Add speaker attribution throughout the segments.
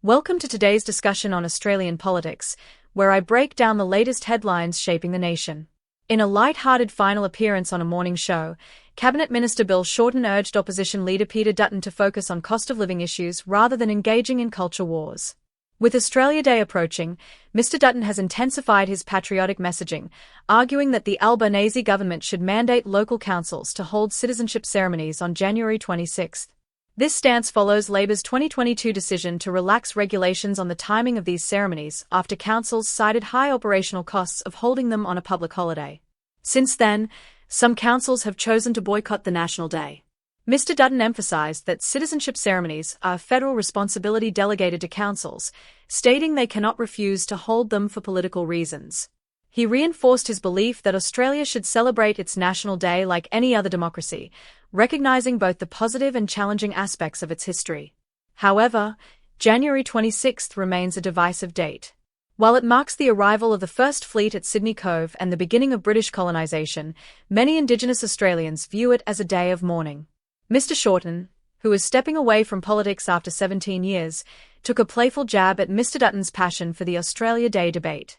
Speaker 1: Welcome to today's discussion on Australian politics, where I break down the latest headlines shaping the nation. In a light-hearted final appearance on a morning show, Cabinet Minister Bill Shorten urged opposition leader Peter Dutton to focus on cost-of-living issues rather than engaging in culture wars. With Australia Day approaching, Mr. Dutton has intensified his patriotic messaging, arguing that the Albanese government should mandate local councils to hold citizenship ceremonies on January 26. This stance follows Labor's 2022 decision to relax regulations on the timing of these ceremonies after councils cited high operational costs of holding them on a public holiday. Since then, some councils have chosen to boycott the national day. Mr. Dutton emphasized that citizenship ceremonies are a federal responsibility delegated to councils, stating they cannot refuse to hold them for political reasons. He reinforced his belief that Australia should celebrate its national day like any other democracy, recognizing both the positive and challenging aspects of its history. However, January 26 remains a divisive date. While it marks the arrival of the First Fleet at Sydney Cove and the beginning of British colonisation, many Indigenous Australians view it as a day of mourning. Mr. Shorten, who is stepping away from politics after 17 years, took a playful jab at Mr. Dutton's passion for the Australia Day debate.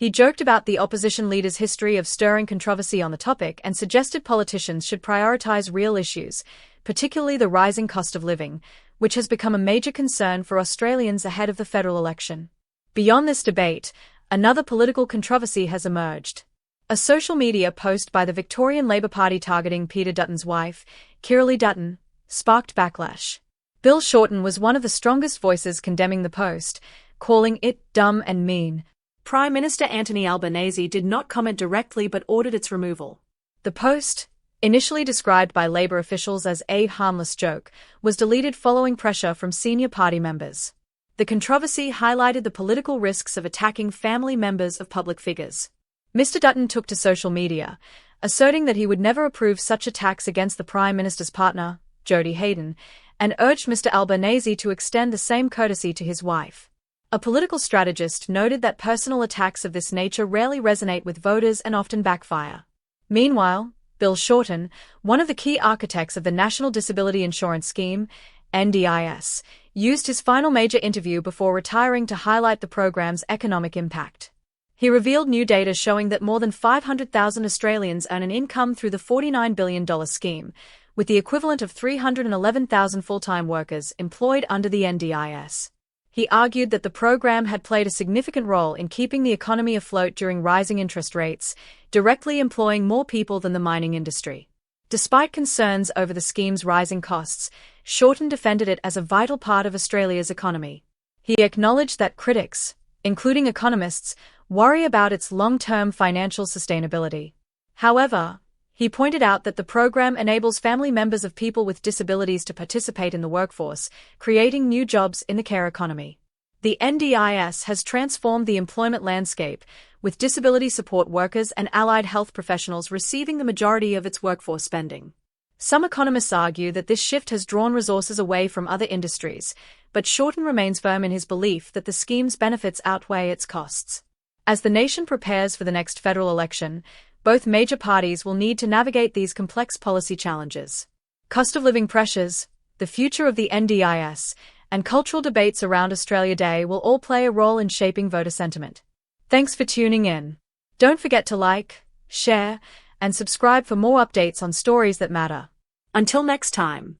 Speaker 1: He joked about the opposition leader's history of stirring controversy on the topic and suggested politicians should prioritise real issues, particularly the rising cost of living, which has become a major concern for Australians ahead of the federal election. Beyond this debate, another political controversy has emerged. A social media post by the Victorian Labor Party targeting Peter Dutton's wife, Kirralie Dutton, sparked backlash. Bill Shorten was one of the strongest voices condemning the post, calling it dumb and mean. Prime Minister Anthony Albanese did not comment directly but ordered its removal. The post, initially described by Labor officials as a harmless joke, was deleted following pressure from senior party members. The controversy highlighted the political risks of attacking family members of public figures. Mr. Dutton took to social media, asserting that he would never approve such attacks against the Prime Minister's partner, Jodie Hayden, and urged Mr. Albanese to extend the same courtesy to his wife. A political strategist noted that personal attacks of this nature rarely resonate with voters and often backfire. Meanwhile, Bill Shorten, one of the key architects of the National Disability Insurance Scheme, NDIS, used his final major interview before retiring to highlight the program's economic impact. He revealed new data showing that more than 500,000 Australians earn an income through the $49 billion scheme, with the equivalent of 311,000 full-time workers employed under the NDIS. He argued that the program had played a significant role in keeping the economy afloat during rising interest rates, directly employing more people than the mining industry. Despite concerns over the scheme's rising costs, Shorten defended it as a vital part of Australia's economy. He acknowledged that critics, including economists, worry about its long-term financial sustainability. However, he pointed out that the program enables family members of people with disabilities to participate in the workforce, creating new jobs in the care economy. The NDIS has transformed the employment landscape, with disability support workers and allied health professionals receiving the majority of its workforce spending. Some economists argue that this shift has drawn resources away from other industries, but Shorten remains firm in his belief that the scheme's benefits outweigh its costs. As the nation prepares for the next federal election, both major parties will need to navigate these complex policy challenges. Cost of living pressures, the future of the NDIS, and cultural debates around Australia Day will all play a role in shaping voter sentiment. Thanks for tuning in. Don't forget to like, share, and subscribe for more updates on stories that matter. Until next time.